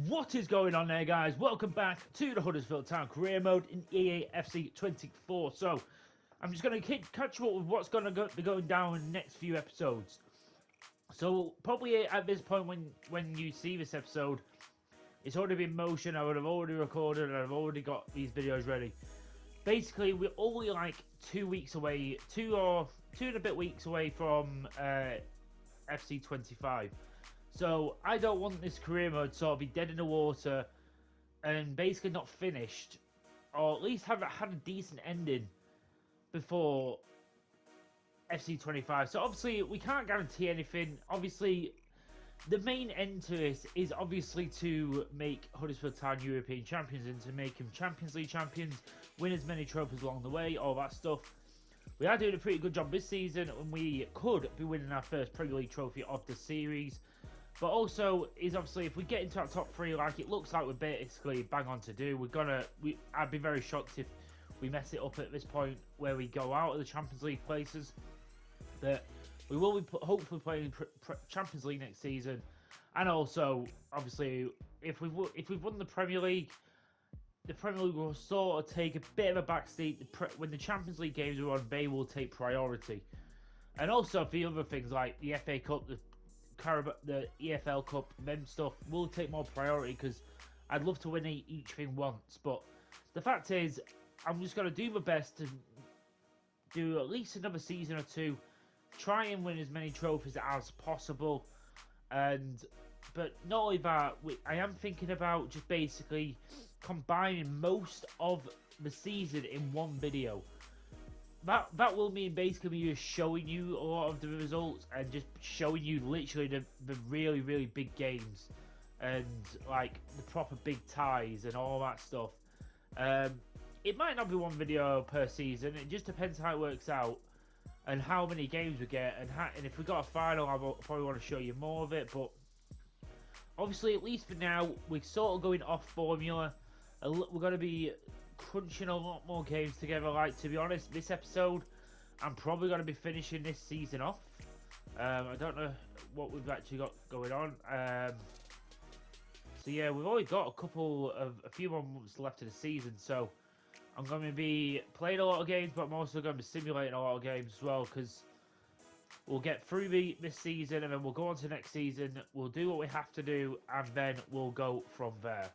What is going on there, guys? Welcome back to the Huddersfield Town career mode in EA FC24. So, I'm just going to catch you up with what's going to be going down in the next few episodes. So, probably at this point when you see this episode, it's already been in motion. I would have already recorded and I've already got these videos ready. Basically, we're only like 2 weeks away, two and a bit weeks away from FC25. So I don't want this career mode to sort of be dead in the water and basically not finished, or at least have had a decent ending before FC25. So obviously we can't guarantee anything. Obviously the main end to this is obviously to make Huddersfield Town European champions and to make them Champions League champions, win as many trophies along the way, all that stuff. We are doing a pretty good job this season and we could be winning our first Premier League trophy of the series. But also, is obviously if we get into that top three, like it looks like we're basically bang on to do, I'd be very shocked if we mess it up at this point where we go out of the Champions League places. But we will be hopefully playing Champions League next season, and also obviously if we've won the Premier League will sort of take a bit of a backseat. When the Champions League games are on, they will take priority, and also for the other things like the FA Cup, the EFL Cup, them stuff will take more priority because I'd love to win each thing once. But the fact is, I'm just going to do my best to do at least another season or two, try and win as many trophies as possible. But not only that, I am thinking about just basically combining most of the season in one video. That will mean basically just showing you a lot of the results and just showing you literally the really, really big games and like the proper big ties and all that stuff. It might not be one video per season. It just depends how it works out and how many games we get, and if we got a final, I'll probably want to show you more of it. But obviously, at least for now, we're sort of going off formula. We're going to be crunching a lot more games together. Like, to be honest, this episode I'm probably going to be finishing this season off. I don't know what we've actually got going on. So yeah, we've only got a few more months left of the season, so I'm going to be playing a lot of games, but I'm also going to be simulating a lot of games as well, because we'll get through this season and then we'll go on to next season. We'll do what we have to do and then we'll go from there.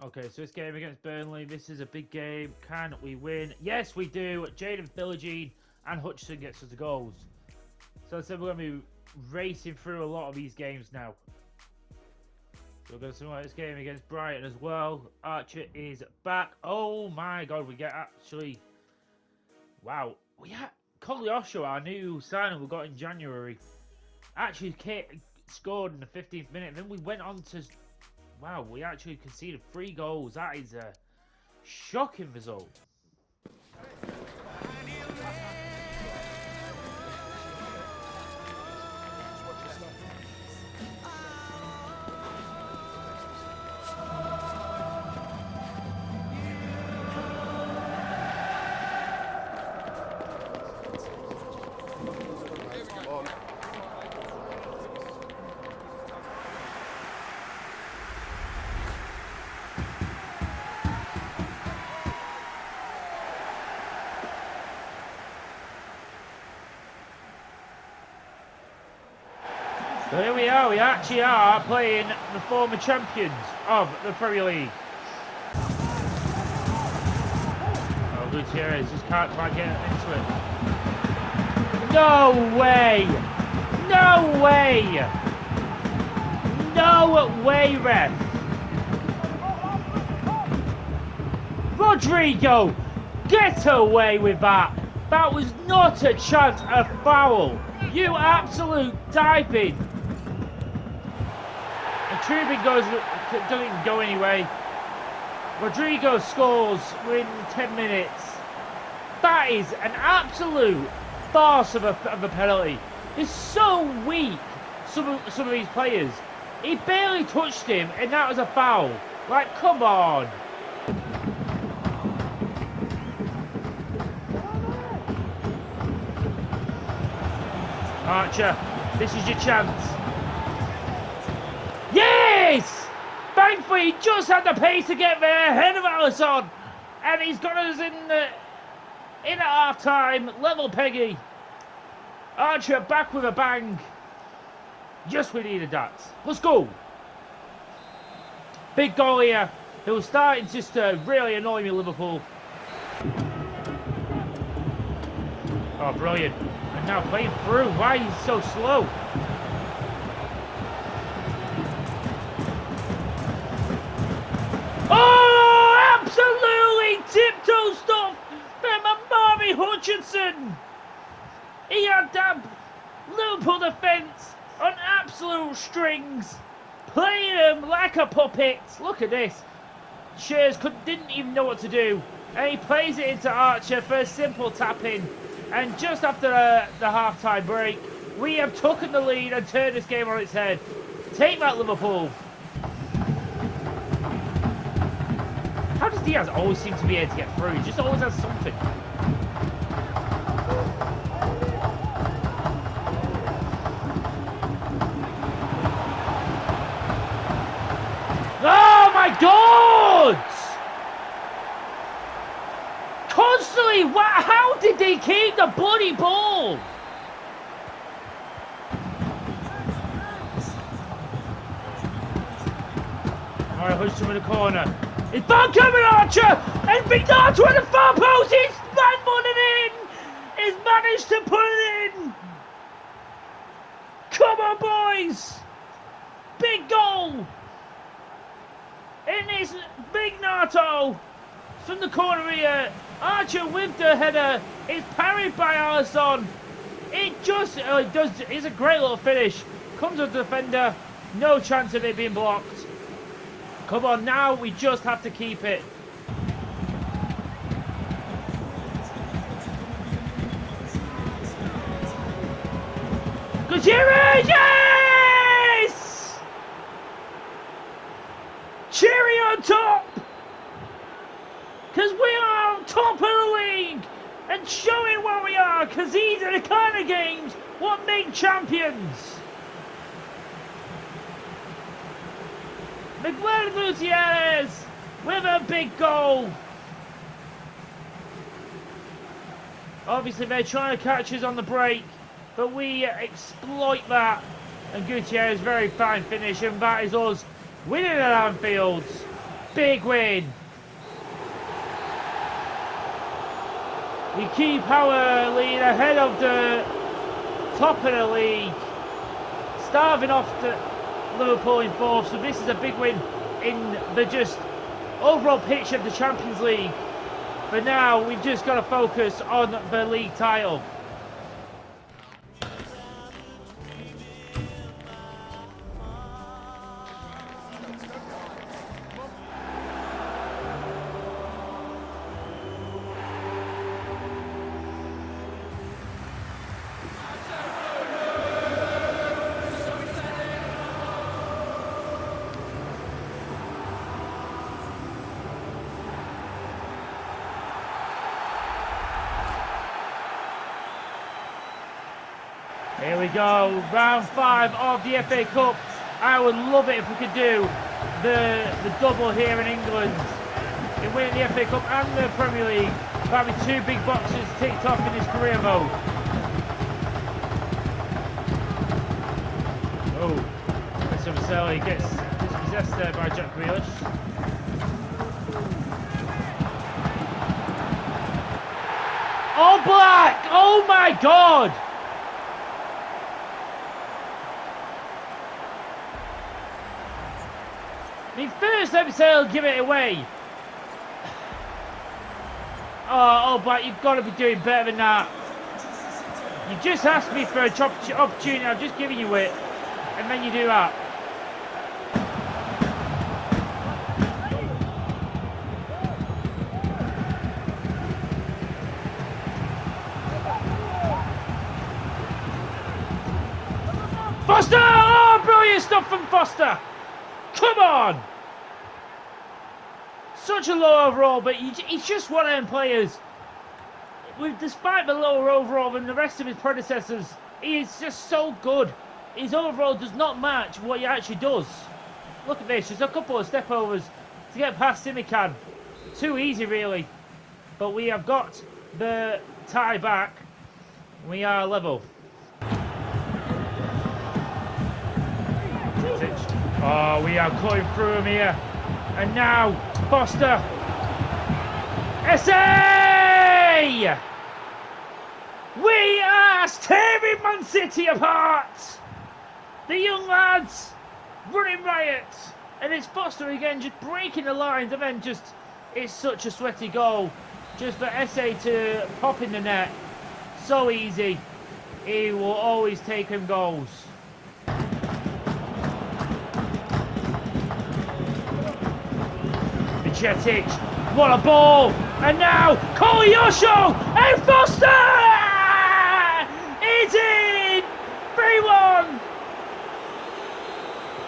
Okay, so this game against Burnley, this is a big game. Can we win? Yes, we do. Jaden Philogene and Hutchinson gets us the goals. So I said we're going to be racing through a lot of these games now. So we're going to simulate this game against Brighton as well. Archer is back. Oh my god, we get actually... Wow. We had Kogliosho, our new signing we got in January, actually scored in the 15th minute. Then we went on to... Wow, we actually conceded 3 goals. That is a shocking result. So here we are, we actually are playing the former champions of the Premier League. Oh, Gutierrez just can't quite get into it. No way! No way! No way, ref! Rodrigo! Get away with that! That was not a chance of foul! You absolute diving! Trubin doesn't go anyway. Rodrigo scores within 10 minutes. That is an absolute farce of a penalty. It's so weak, some of these players. He barely touched him and that was a foul. Like, come on. Archer, this is your chance. Yes! Bang Dumfries just had the pace to get there ahead of Alisson. And he's got us in at half time. Level Peggy. Archer back with a bang. Just we needed that. Let's go. Big goal here. It was starting just to really annoy me, Liverpool. Oh, brilliant. And now playing through. Why is he so slow? Oh, absolutely tiptoe stuff from Marvin Hutchinson. He had that Liverpool defence on absolute strings, playing him like a puppet. Look at this. Shears didn't even know what to do, and he plays it into Archer for a simple tap-in. And just after the half-time break, we have taken the lead and turned this game on its head. Take that, Liverpool. How does Diaz always seem to be able to get through? He just always has something. Oh my God! Constantly, how did they keep the bloody ball? Alright, Hudson in the corner. It's back coming, Archer! And Vignato at the far post! He's put it in! He's managed to put it in! Come on, boys! Big goal! It is Vignato from the corner here. Archer with the header. It's parried by Alisson. It just it's a great little finish. Comes a defender. No chance of it being blocked. Come on, now we just have to keep it. Gutierrez! Yes! Cherry on top! Because we are on top of the league! And showing what we are, because these are the kind of games what make champions! Miguel Gutierrez with a big goal! Obviously they're trying to catch us on the break, but we exploit that. And Gutierrez, very fine finish, and that is us winning at Anfield. Big win. We keep our lead ahead of the top of the league. Starving off the Liverpool in fourth, so this is a big win in the just overall picture of the Champions League. But now we've just got to focus on the league title. Here we go, round 5 of the FA Cup. I would love it if we could do the double here in England. In winning the FA Cup and the Premier League. That'd be 2 big boxes ticked off in his career mode. Oh, Mr. Maselli gets dispossessed there by Jack Grealish. Oh, Black! Oh my God! I mean, first let me say I'll give it away. Oh, but you've got to be doing better than that. You just asked me for an opportunity, I'm just giving you it. And then you do that. Foster! Oh, brilliant stuff from Foster! Come on! Such a low overall, but he's just one of them players. Despite the lower overall than the rest of his predecessors, he is just so good. His overall does not match what he actually does. Look at this, just a couple of step overs to get past Simikan. Too easy, really. But we have got the tie back. We are level. Oh, we are cutting through him here. And now, Foster. SA! We are tearing Man City apart. The young lads running riot. And it's Foster again, just breaking the lines. And then just, it's such a sweaty goal. Just for SA to pop in the net. So easy. He will always take him goals. Micetic, what a ball! And now, Kolyosho and Foster! It's in! 3-1!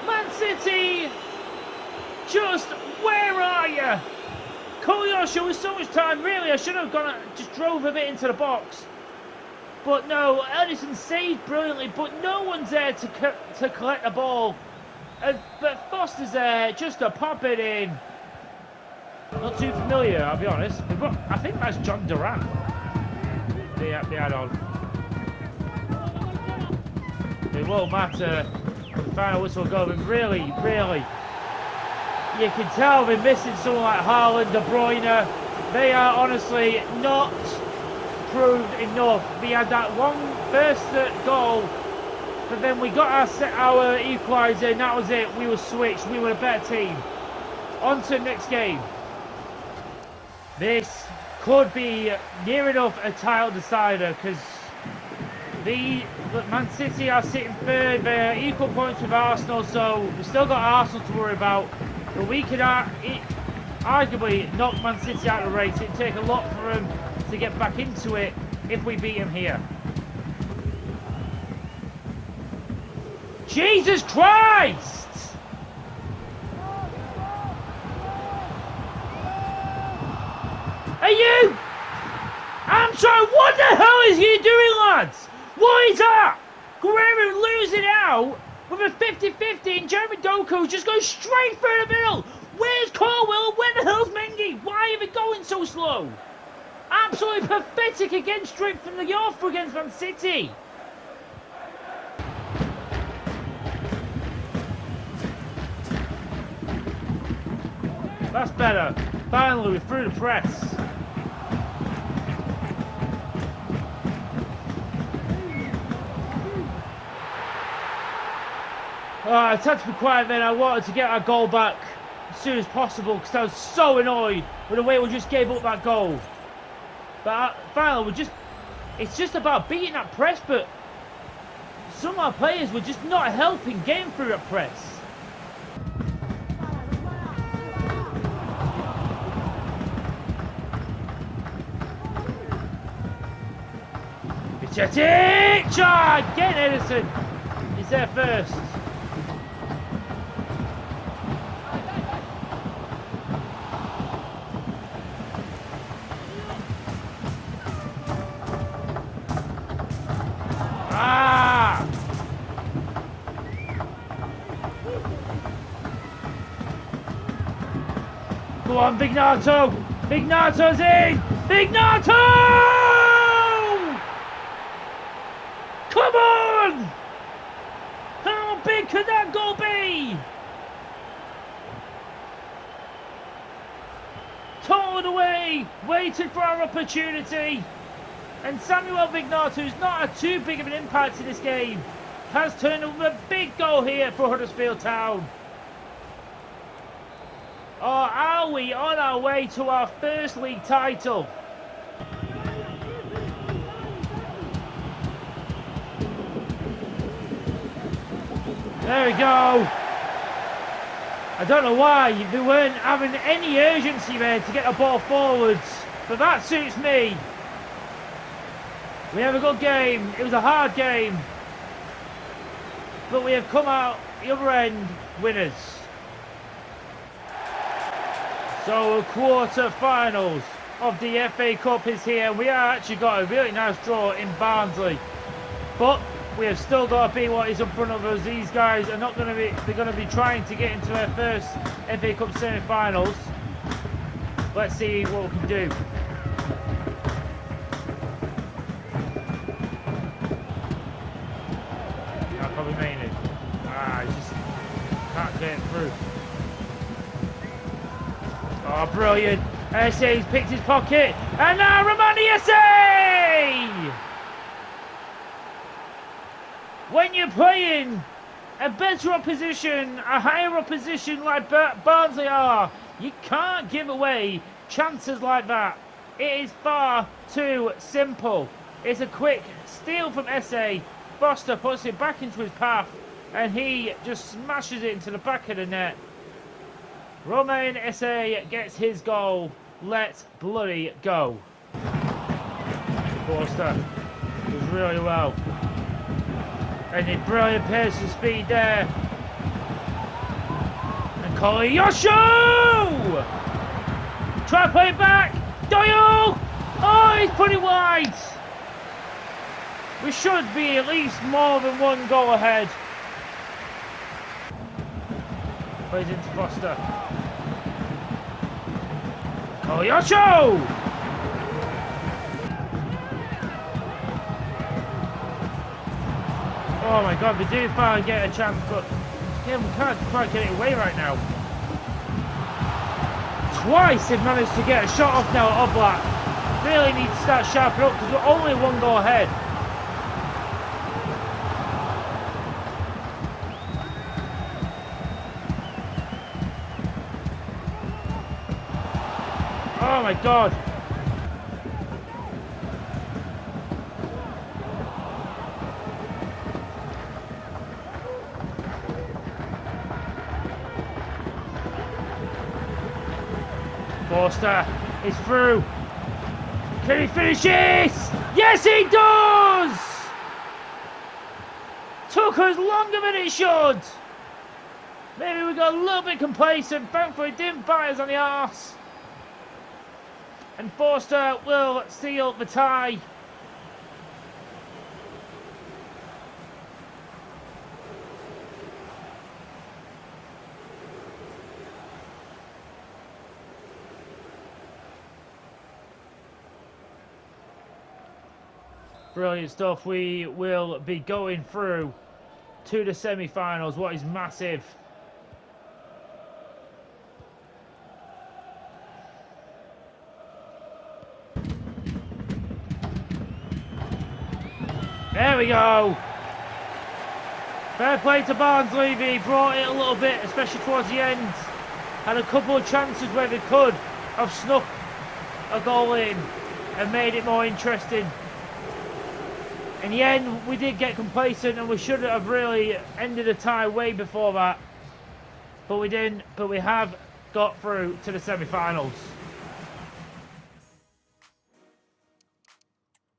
Man City, just where are you? Kolyosho with so much time, really, I should have gone, just drove a bit into the box. But no, Edison saved brilliantly, but no one's there to collect the ball. But Foster's there just to pop it in. Not too familiar, I'll be honest. I think that's John Durant. The add-on. It won't matter. The final whistle will go, but really, you can tell they're missing someone like Haaland, De Bruyne. They are honestly not proved enough. We had that one first goal, but then we got our equaliser, and that was it. We were switched. We were a better team. On to the next game. This could be near enough a title decider because Man City are sitting third. They're equal points with Arsenal, so we've still got Arsenal to worry about. But we could arguably knock Man City out of the race. It'd take a lot for them to get back into it if we beat them here. Jesus Christ! Are you? I'm sorry, what the hell is he doing, lads? What is that? Guerrero losing out with a 50-50 and Jeremy Doku just goes straight through the middle. Where's Colwell? Where the hell's Mengi? Why are they going so slow? Absolutely pathetic again, straight from the off against Man City. That's better. Finally, we're through the press. I had to be quiet then. I wanted to get our goal back as soon as possible because I was so annoyed with the way we just gave up that goal. But finally, it's just about beating that press, but some of our players were just not helping getting through that press. Micetic! Again, Edison is there first. Go on, Big Nato! Big Nato's in! Big Nato! Come on! How big could that goal be? Torn away, waited for our opportunity. And Samuel Vignato, who's not had too big of an impact in this game, has turned up a big goal here for Huddersfield Town. Or are we on our way to our first league title? There we go. I don't know why they weren't having any urgency there to get the ball forwards, but that suits me. We have a good game. It was a hard game, but we have come out the other end winners. So quarter-finals of the FA Cup is here. We have actually got a really nice draw in Barnsley. But We have still got to beat what is in front of us. These guys are not going to be. They're going to be trying to get into their first FA Cup semi-finals. Let's see what we can do. I'll probably main it. He just can't get it through. Oh, brilliant! Essa's picked his pocket, and now Romani Essa! When you're playing a better opposition, a higher opposition like Barnsley are, you can't give away chances like that. It is far too simple. It's a quick steal from Essa. Foster puts it back into his path, and he just smashes it into the back of the net. Romain Essa gets his goal. Let's bloody go. Foster does really well. And a brilliant pace and speed there. And Kolyosho! Try to play it back. Doyle! Oh, he's put it wide. We should be at least more than one goal ahead. Plays into Foster. Kolyosho! Oh my god, we do finally get a chance, but again, we can't quite get it away right now. Twice they've managed to get a shot off now at Oblak. Really need to start sharpening up because we're only one goal ahead. Oh my god. Forster is through. Can he finish this? Yes, he does! Took us longer than it should. Maybe we got a little bit complacent. Thankfully, it didn't bite us on the arse. And Forster will seal the tie. Brilliant stuff. We will be going through to the semi-finals, what is massive. There we go. Fair play to Barnsley. He brought it a little bit, especially towards the end. Had a couple of chances where they could have snuck a goal in and made it more interesting. In the end, we did get complacent and we should have really ended the tie way before that. But we didn't. But we have got through to the semi-finals.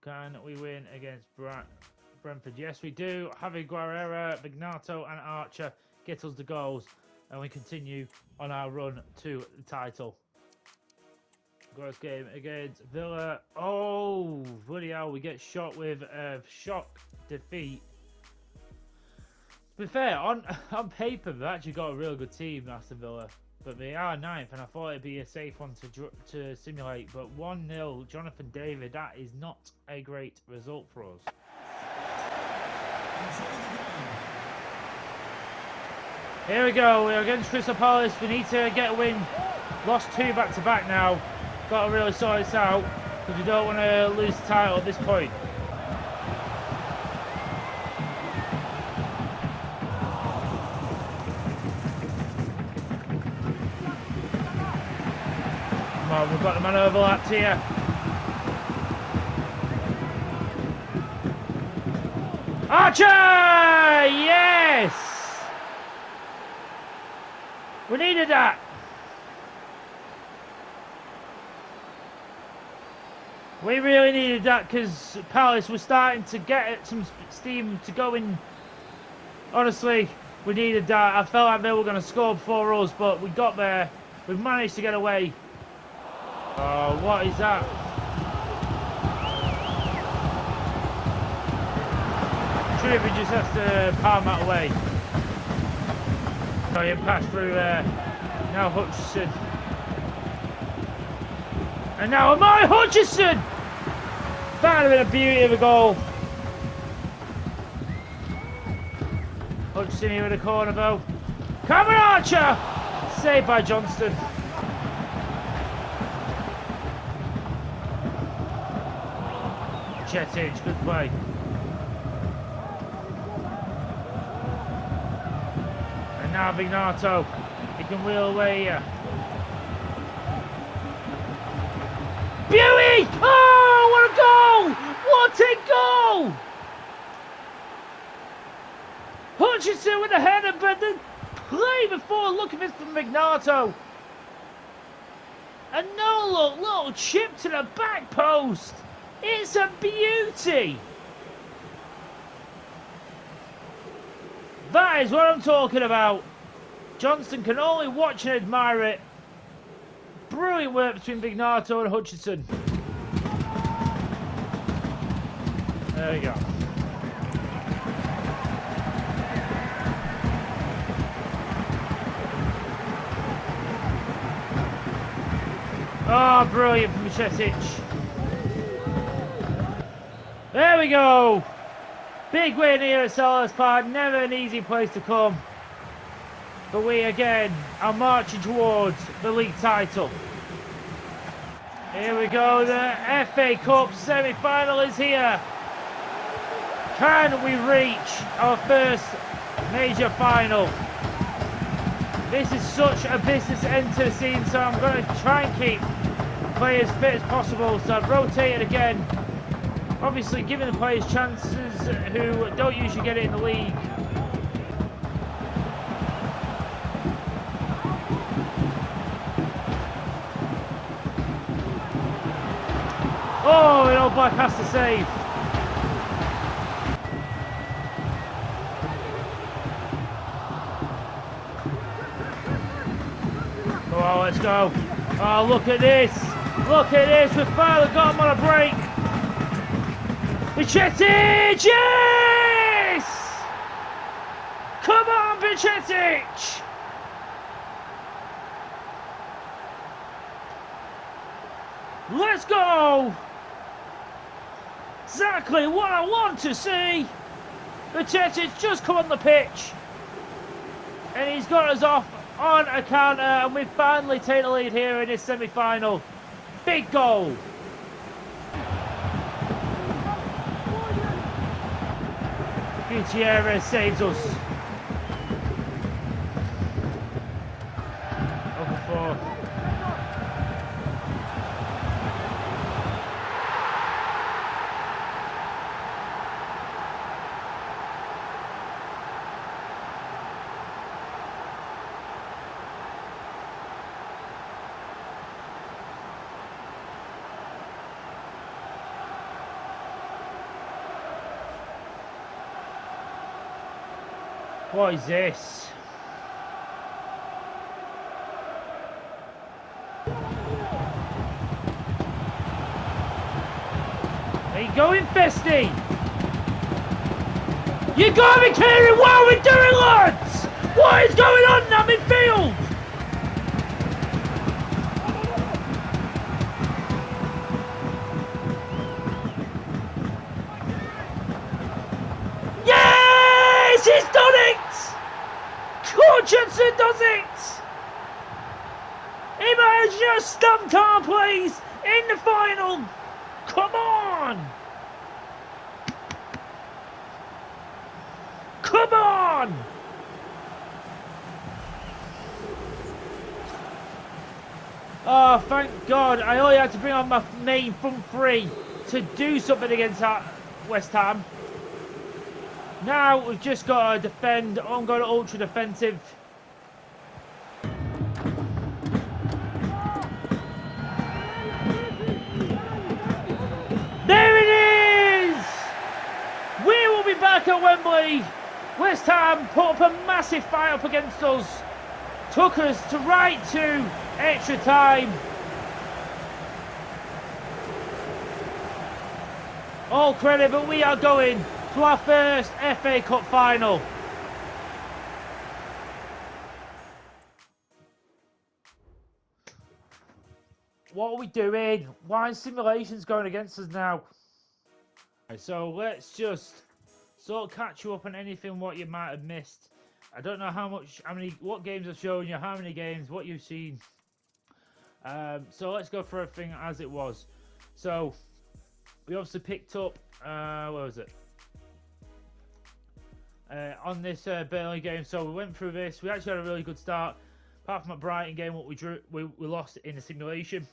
Can we win against Brentford? Yes, we do. Javi Guerrera, Vignato and Archer get us the goals. And we continue on our run to the title. Gross game against Villa. Oh, bloody hell, we get shot with a shock defeat. To be fair, on paper, we've actually got a real good team, Aston Villa. But they are 9th, and I thought it'd be a safe one to simulate. But 1-0, Jonathan David, that is not a great result for us. Here we go, we're against Crystal Palace. We need to get a win. Lost 2 back-to-back now. Got to really sort this out because we don't want to lose the title at this point. Come on, we've got the man overlapped here. Archer! Yes! We needed that. We really needed that because Palace was starting to get some steam to go in. Honestly, we needed that. I felt like they were going to score before us, but we got there. We've managed to get away. Oh, what is that? Shrewsbury just has to palm that away. Brilliant pass through now Hutchinson. And now Amari Hutchinson! That would have been a beauty of a goal. Hutchinson here in the corner though. Cameron Archer! Saved by Johnston. Chetic, good play. And now Vignato. He can wheel away here. Beauty! Oh, what a goal! What a goal! Hutchinson with the header, but the play before, look at this from Vignato. And no look, little chip to the back post. It's a beauty. That is what I'm talking about. Johnston can only watch and admire it. Brilliant work between Vignato and Hutchinson. There we go. Oh, brilliant from Chetic. There we go. Big win here at Selhurst Park. Never an easy place to come. But we again are marching towards the league title. Here we go. The FA Cup semi-final is here. Can we reach our first major final? This is such a business end to the season, so I'm going to try and keep players fit as possible. So I've rotated again. Obviously giving the players chances who don't usually get it in the league. Oh, and All Black has to save. Oh, let's go. Oh, look at this. Look at this. We've finally got him on a break. Bicetic! Yes! Come on, Bicetic! Let's go! Exactly what I want to see! Bicetic just come on the pitch. And he's got us off on a counter, and we finally take the lead here in this semi-final. Big goal! Gutierrez saves us. Over 4. What is this? Are you going, Festy? You gotta be kidding! What are we doing, lads? What is going on in that midfield? Yes! He's done it! Hutchinson does it! He might have just stumped our place in the final! Come on! Come on! Oh, thank God. I only had to bring on my main front three to do something against West Ham. Now we've just got to defend. I'm going to ultra defensive. There it is! We will be back at Wembley. West Ham put up a massive fight up against us. Took us to right to extra time. All credit, but we are going to our first FA Cup final. What are we doing? Why is simulations going against us now? So let's just sort of catch you up on anything what you might have missed. I don't know what games I've shown you, how many games, what you've seen. So let's go for everything as it was. So we obviously picked up, where was it? On this Burnley game. So we went through this. We actually had a really good start. Apart from that Brighton game, what we lost in the simulation.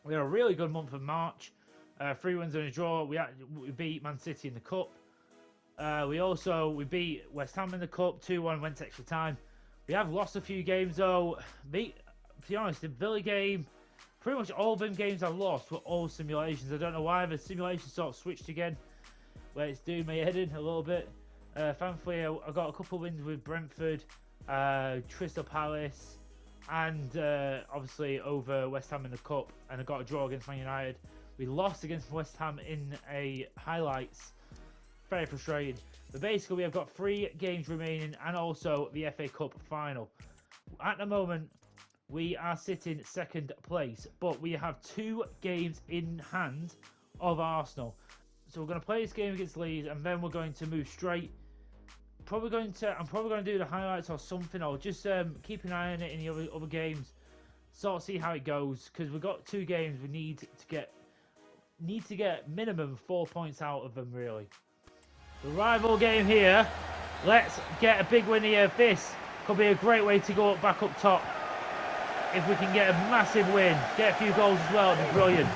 We had a really good month of March. 3 wins and a draw. We beat Man City in the Cup. We beat West Ham in the Cup. 2-1, went to extra time. We have lost a few games though. To be honest, the Villa game, pretty much all of them games I lost were all simulations. I don't know why the simulation sort of switched again, where it's doing my head in a little bit. Thankfully, I got a couple of wins with Brentford, Crystal Palace, and obviously over West Ham in the Cup, and I got a draw against Man United. We lost against West Ham in a highlights. Very frustrating. But basically, we have got 3 games remaining, and also the FA Cup final. At the moment, we are sitting 2nd place, but we have 2 games in hand of Arsenal. So we're going to play this game against Leeds, and then we're going to move straight. I'm probably going to do the highlights or something, or just keep an eye on it in the other games, sort of see how it goes. Because we've got 2 games, we need to get minimum 4 points out of them. Really, the rival game here. Let's get a big win here. This could be a great way to go back up top. If we can get a massive win, get a few goals as well, it'd be brilliant.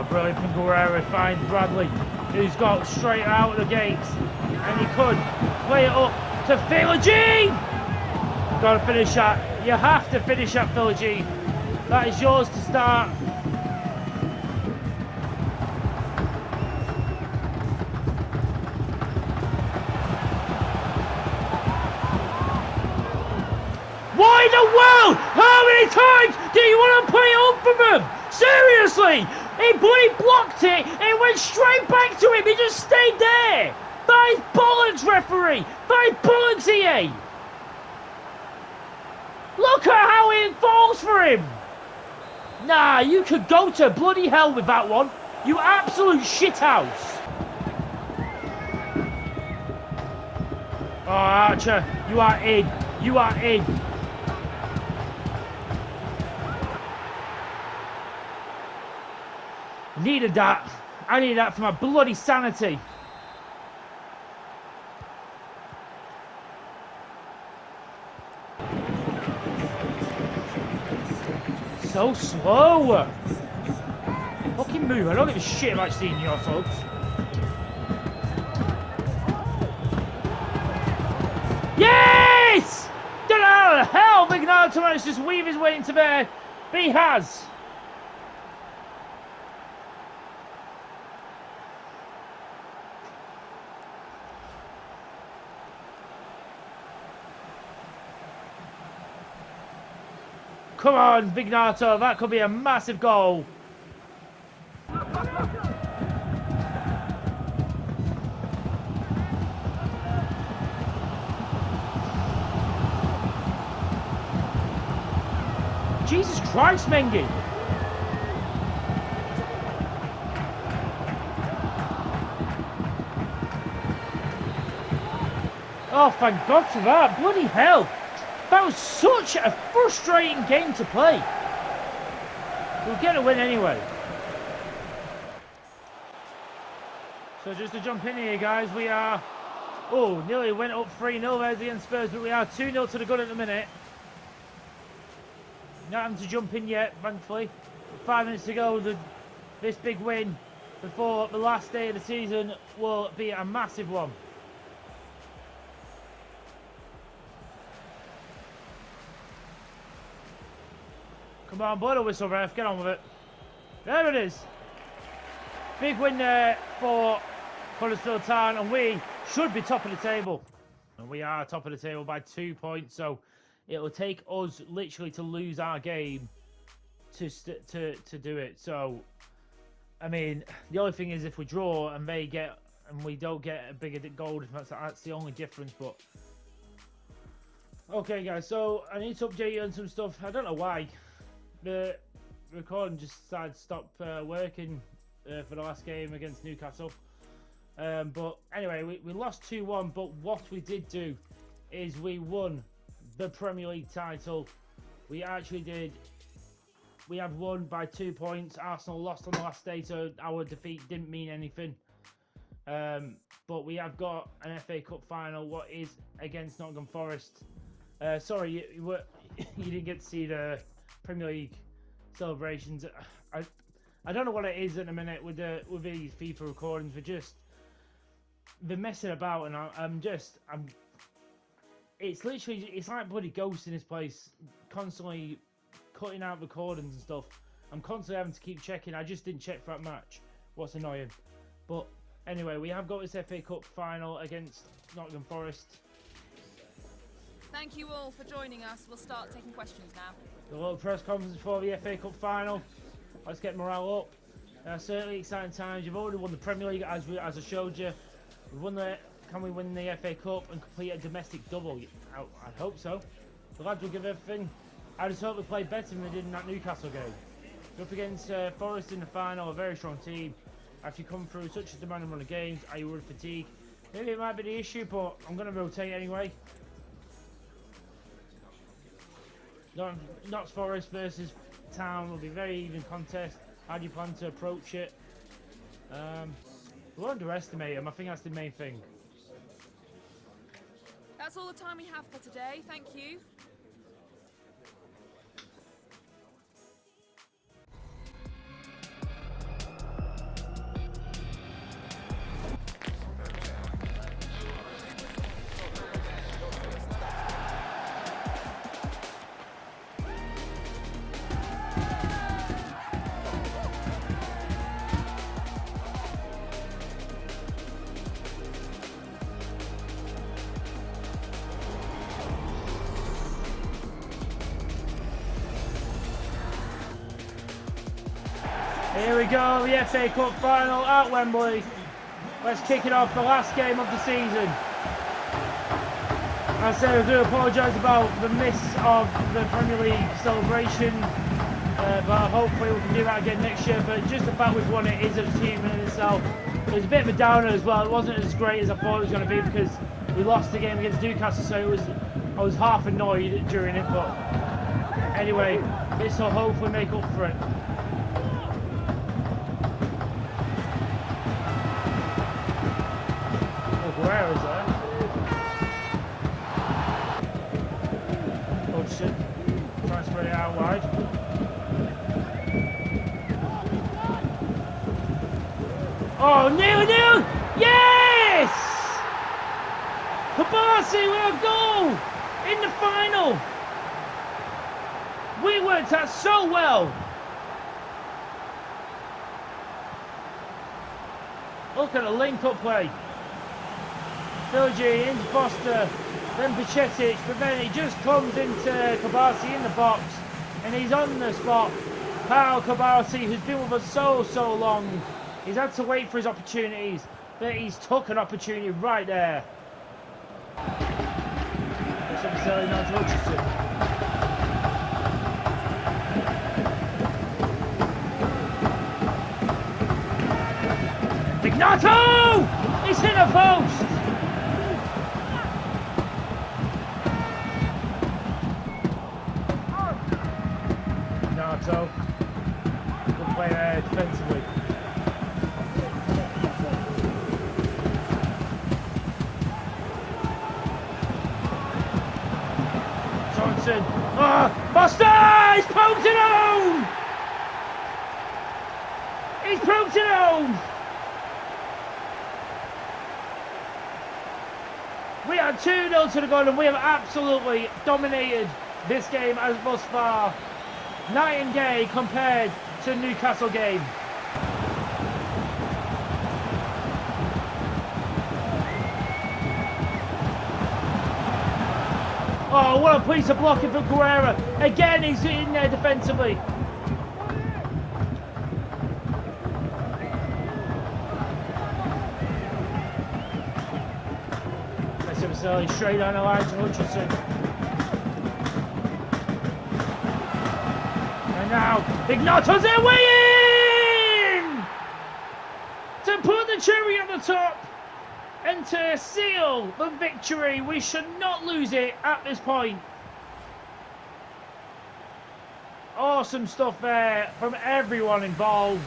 Brilliant from Guerrero, finds Bradley, who's got straight out of the gates, and he could play it up to Philogene. Got to finish that. You have to finish that, Philogene. That is yours to start. Why in the world? How many times do you want to play it up for them? Seriously! He bloody blocked it, it went straight back to him, he just stayed there! Five bollocks, referee! Five bollocks, EA! Look at how it falls for him! Nah, you could go to bloody hell with that one, you absolute shithouse! Oh, Archer, you are in, you are in. Needed that. I needed that for my bloody sanity. So slow. Fucking move. I don't give a shit about seeing your folks. Yes! Get out of hell! Big Naruto managed to just weave his way into there. But he has. Come on, Big Naruto, that could be a massive goal. Jesus Christ, Mengi. Oh, thank God for that. Bloody hell. That was such a frustrating game to play. We'll get a win anyway. So just to jump in here, guys, we are... Oh, nearly went up 3-0 there against Spurs, but we are 2-0 to the good at the minute. Not having to jump in yet, thankfully. 5 minutes to go, this big win before the last day of the season will be a massive one. Come on, blow the whistle, ref. Get on with it. There it is. Big win there for Huddersfield Town, and we should be top of the table. And we are top of the table by 2 points, so it'll take us literally to lose our game to do it. So, I mean, the only thing is if we draw and we don't get a bigger goal difference, that's the only difference. But okay, guys, so I need to update you on some stuff. I don't know why the recording just decided to stop working for the last game against Newcastle. But anyway, we lost 2-1, but what we did do is we won the Premier League title. We actually did. We have won by 2 points. Arsenal lost on the last day, so our defeat didn't mean anything. But we have got an FA Cup final, what is against Nottingham Forest. Sorry, you didn't get to see the Premier League celebrations. I don't know what it is at the minute with these FIFA recordings. They're messing about, and it's like bloody ghosts in this place, constantly cutting out recordings and stuff. I'm constantly having to keep checking. I just didn't check for that match. What's annoying. But anyway, we have got this FA Cup final against Nottingham Forest. Thank you all for joining us. We'll start taking questions now. The little press conference before the FA Cup final. Let's get morale up. Certainly exciting times. You've already won the Premier League, as I showed you. Can we win the FA Cup and complete a domestic double? I hope so. The lads will give everything. I just hope we play better than they did in that Newcastle game. We're up against Forest in the final, a very strong team. After you come through such a demanding run of games, are you worried fatigue? Maybe it might be the issue, but I'm going to rotate anyway. Notts Forest versus Town will be a very even contest. How do you plan to approach it? We'll underestimate them. I think that's the main thing. That's all the time we have for today. Thank you. Here we go, the FA Cup final at Wembley. Let's kick it off, the last game of the season. I say I do apologise about the miss of the Premier League celebration, but hopefully we can do that again next year. But just the fact we've won it is an achievement in itself. It was a bit of a downer as well. It wasn't as great as I thought it was going to be because we lost the game against Newcastle, so I was half annoyed during it. But anyway, this will hopefully make up for it. Where is that? Hudson. Try and spread it out wide. Oh, nearly! Yes! Kabasi with a goal! In the final! We worked out so well! Look at the link-up play. Filgi into Foster, then Pacetic, but then he just comes into Kabasi in the box, and he's on the spot. Pau Kabasi, who's been with us so long, he's had to wait for his opportunities, but he's took an opportunity right there. That's necessarily not Hutchinson. Ignato! He's hit a post! So, good play there defensively. Johnson. Oh, Foster! He's poked it home! He's poked it home! We are 2-0 to the goal, and we have absolutely dominated this game as thus far. Night and day compared to the Newcastle game. Oh, what a piece of blocking from Guerrero. Again, he's in there defensively. Messi straight on the line to Hutchinson. And now, Ignato's their way in! To put the cherry on the top and to seal the victory. We should not lose it at this point. Awesome stuff there from everyone involved.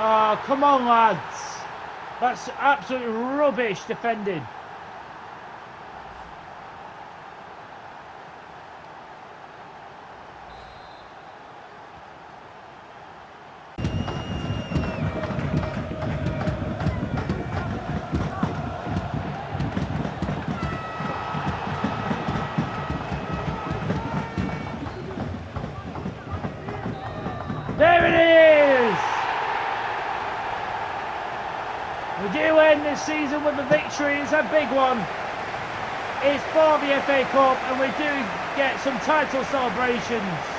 Oh, come on, lads. That's absolute rubbish defending. There it is! We do end this season with a victory. It's a big one. It's for the FA Cup and we do get some title celebrations.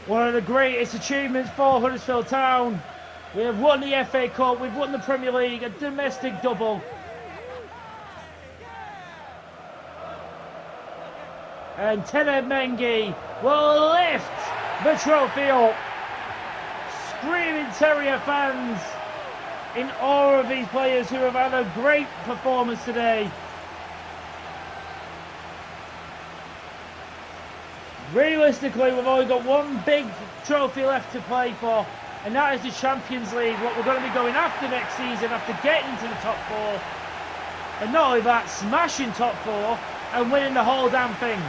One of the greatest achievements for Huddersfield Town. We have won the FA Cup, we've won the Premier League, a domestic double. And Tene Mengi will lift the trophy up. Screaming Terrier fans in awe of these players who have had a great performance today. Realistically, we've only got one big trophy left to play for, and that is the Champions League, what we're going to be going after next season, after getting into the top four. And not only that, smashing top four and winning the whole damn thing.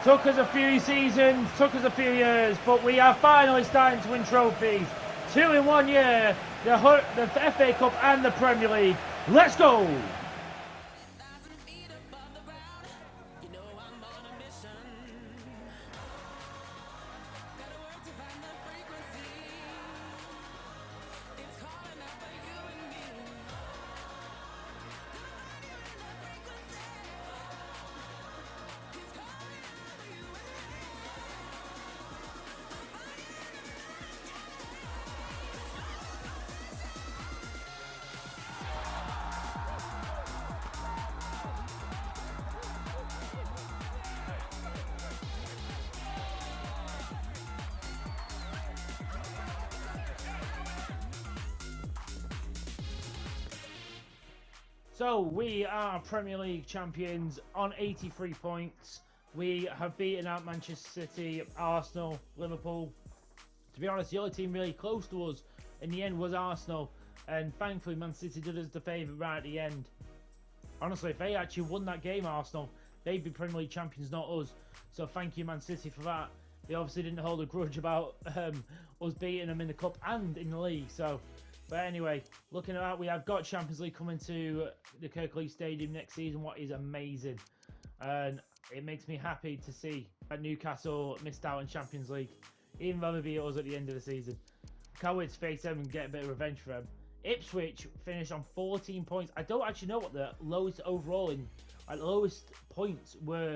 Took us a few seasons, took us a few years, but we are finally starting to win trophies. 2 in 1 year, the FA Cup and the Premier League. Let's go! So we are Premier League champions on 83 points. We have beaten out Manchester City, Arsenal, Liverpool. To be honest, the only team really close to us in the end was Arsenal. And thankfully Man City did us the favour right at the end. Honestly, if they actually won that game, Arsenal, they'd be Premier League champions, not us. So thank you Man City for that. They obviously didn't hold a grudge about us beating them in the Cup and in the League. But anyway, looking at that, we have got Champions League coming to the Kirklees Stadium next season, what is amazing. And it makes me happy to see that Newcastle missed out on Champions League, even though they beat us at the end of the season. Can't wait to face them and get a bit of revenge for them. Ipswich finished on 14 points. I don't actually know what the lowest overall lowest points were.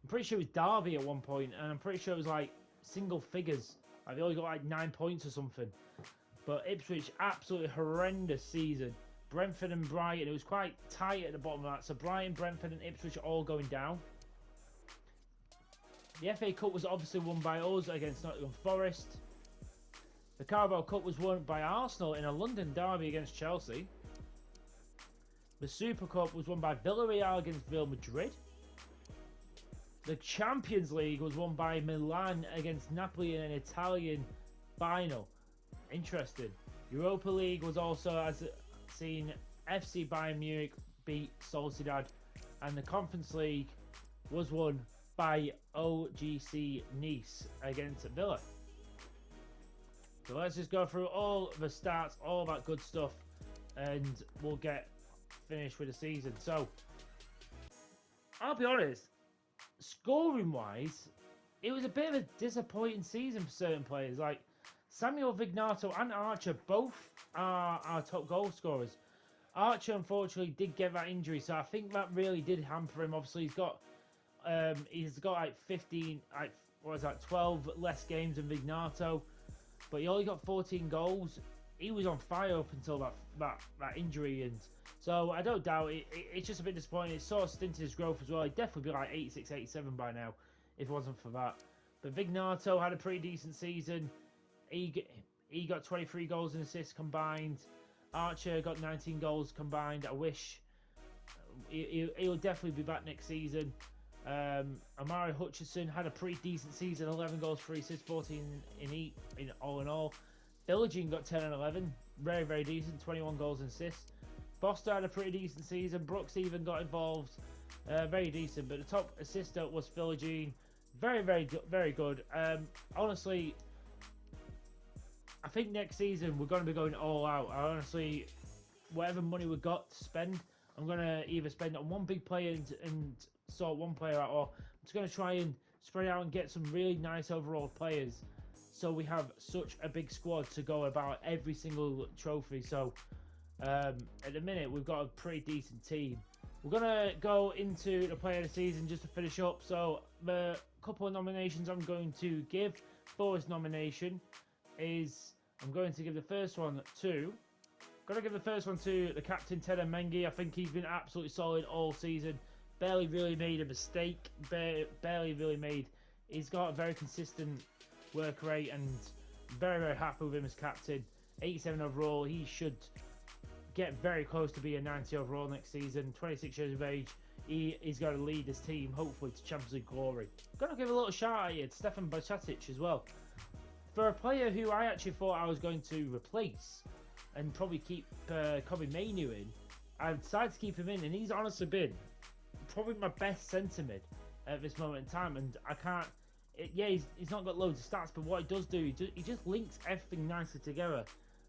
I'm pretty sure it was Derby at one point, and I'm pretty sure it was like single figures. Like they only got like 9 points or something. But Ipswich, absolutely horrendous season. Brentford and Brighton, it was quite tight at the bottom of that. So Brighton, Brentford, and Ipswich are all going down. The FA Cup was obviously won by us against Nottingham Forest. The Carabao Cup was won by Arsenal in a London derby against Chelsea. The Super Cup was won by Villarreal against Real Madrid. The Champions League was won by Milan against Napoli in an Italian final. Interesting. Europa League was also, as seen, FC Bayern Munich beat Sociedad, and the Conference League was won by OGC Nice against Villa. So let's just go through all the stats, all that good stuff, and we'll get finished with the season. So I'll be honest, scoring wise, it was a bit of a disappointing season for certain players. Like Samuel Vignato and Archer both are our top goal scorers. Archer unfortunately did get that injury, so I think that really did hamper him. Obviously he's got like 15, like what was that, 12 less games than Vignato, but he only got 14 goals. He was on fire up until that injury, and so I don't doubt it. It's just a bit disappointing. It sort of stinted his growth as well. He'd definitely be like 86, 87 by now if it wasn't for that. But Vignato had a pretty decent season. He got 23 goals and assists combined. Archer got 19 goals combined. I wish he'll definitely be back next season. Amari Hutchinson had a pretty decent season, 11 goals, 3 assists, 14 in all in all. Philogene got 10 and 11, very, very decent, 21 goals and assists. Foster had a pretty decent season. Brooks even got involved, very decent, but the top assister was Philogene, very, very, very good. Honestly, I think next season we're going to be going all out. Honestly, whatever money we got to spend, I'm going to either spend it on one big player and sort one player out, or I'm just going to try and spread out and get some really nice overall players, so we have such a big squad to go about every single trophy. So at the minute we've got a pretty decent team. We're going to go into the player of the season just to finish up. So the couple of nominations I'm going to give for this nomination is, I'm going to give the first one to the captain, Ted Mengi. I think he's been absolutely solid all season. Barely really made a mistake. Barely really made. He's got a very consistent work rate, and very, very happy with him as captain. 87 overall. He should get very close to be a 90 overall next season. 26 years of age. He's going to lead this team, hopefully, to Champions League glory. I'm going to give a little shout out here to Stefan Bajcetic as well. For a player who I actually thought I was going to replace and probably keep Kobe Mainu in, I decided to keep him in, and he's honestly been probably my best centre mid at this moment in time. And I can't, he's not got loads of stats, but what he does do, he just links everything nicely together.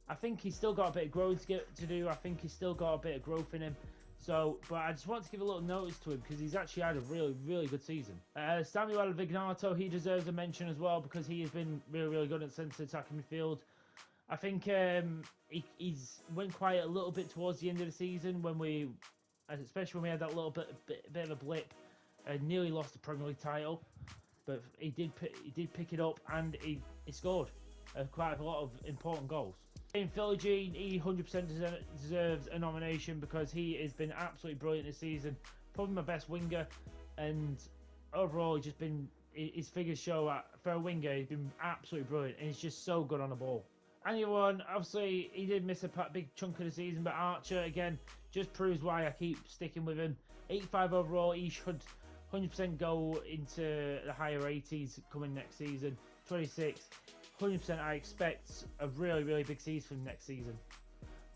I think he's still got a bit of growth to do. I think he's still got a bit of growth in him. So, but I just want to give a little notice to him because he's actually had a really, really good season. Samuel Vignato, he deserves a mention as well because he has been really, really good at centre attacking midfield. I think he's went quiet a little bit towards the end of the season especially when we had that little bit of a blip and nearly lost the Premier League title. But he did pick it up, and he scored quite a lot of important goals. In Philogene, he 100% deserves a nomination because he has been absolutely brilliant this season. Probably my best winger, and overall he's just been, his figures show for a winger he's been absolutely brilliant, and he's just so good on the ball. Anyone, obviously he did miss a big chunk of the season, but Archer again just proves why I keep sticking with him. 85 overall, he should 100% go into the higher 80s coming next season. 26, 100% I expect a really, really big season from next season.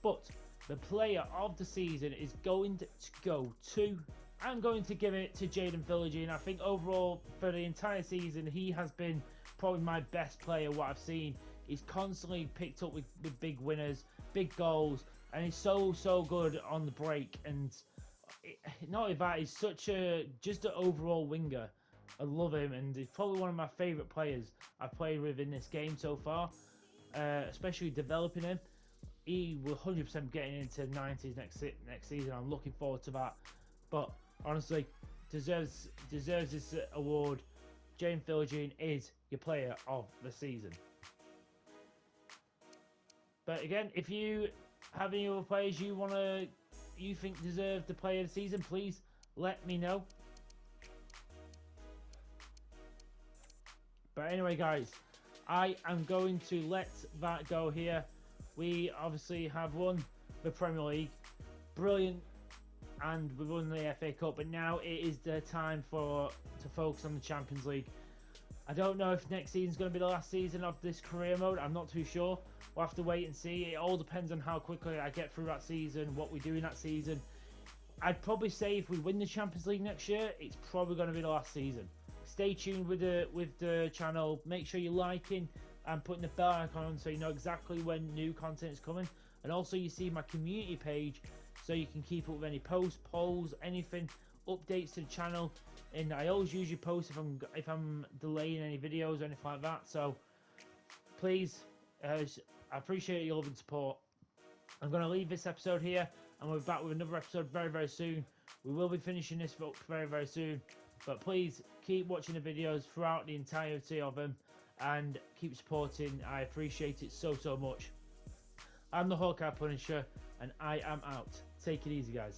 But the player of the season is going to go to, I'm going to give it to Jaden Philogene. I think overall for the entire season he has been probably my best player what I've seen. He's constantly picked up with big winners, big goals, and he's so good on the break. And not only that, he's just an overall winger. I love him, and he's probably one of my favourite players I've played with in this game so far, especially developing him. he will 100% getting into 90s next season. I'm looking forward to that. But honestly, deserves this award. James Philogene is your player of the season. But again, if you have any other players you think deserve the player of the season, please let me know. But anyway, guys, I am going to let that go here. We obviously have won the Premier League, brilliant, and we won the FA Cup. But now it is the time to focus on the Champions League. I don't know if next season is going to be the last season of this career mode. I'm not too sure. We'll have to wait and see. It all depends on how quickly I get through that season, what we do in that season. I'd probably say if we win the Champions League next year, it's probably going to be the last season. Stay tuned with the channel. Make sure you're liking and putting the bell icon on so you know exactly when new content is coming. And also you see my community page so you can keep up with any posts, polls, anything, updates to the channel. And I always usually post if I'm delaying any videos or anything like that. So please, I appreciate your love and support. I'm going to leave this episode here, and we'll be back with another episode very, very soon. We will be finishing this up very, very soon. But please keep watching the videos throughout the entirety of them and keep supporting. I appreciate it so, so much. I'm the Hawkeye Punisher, and I am out. Take it easy, guys.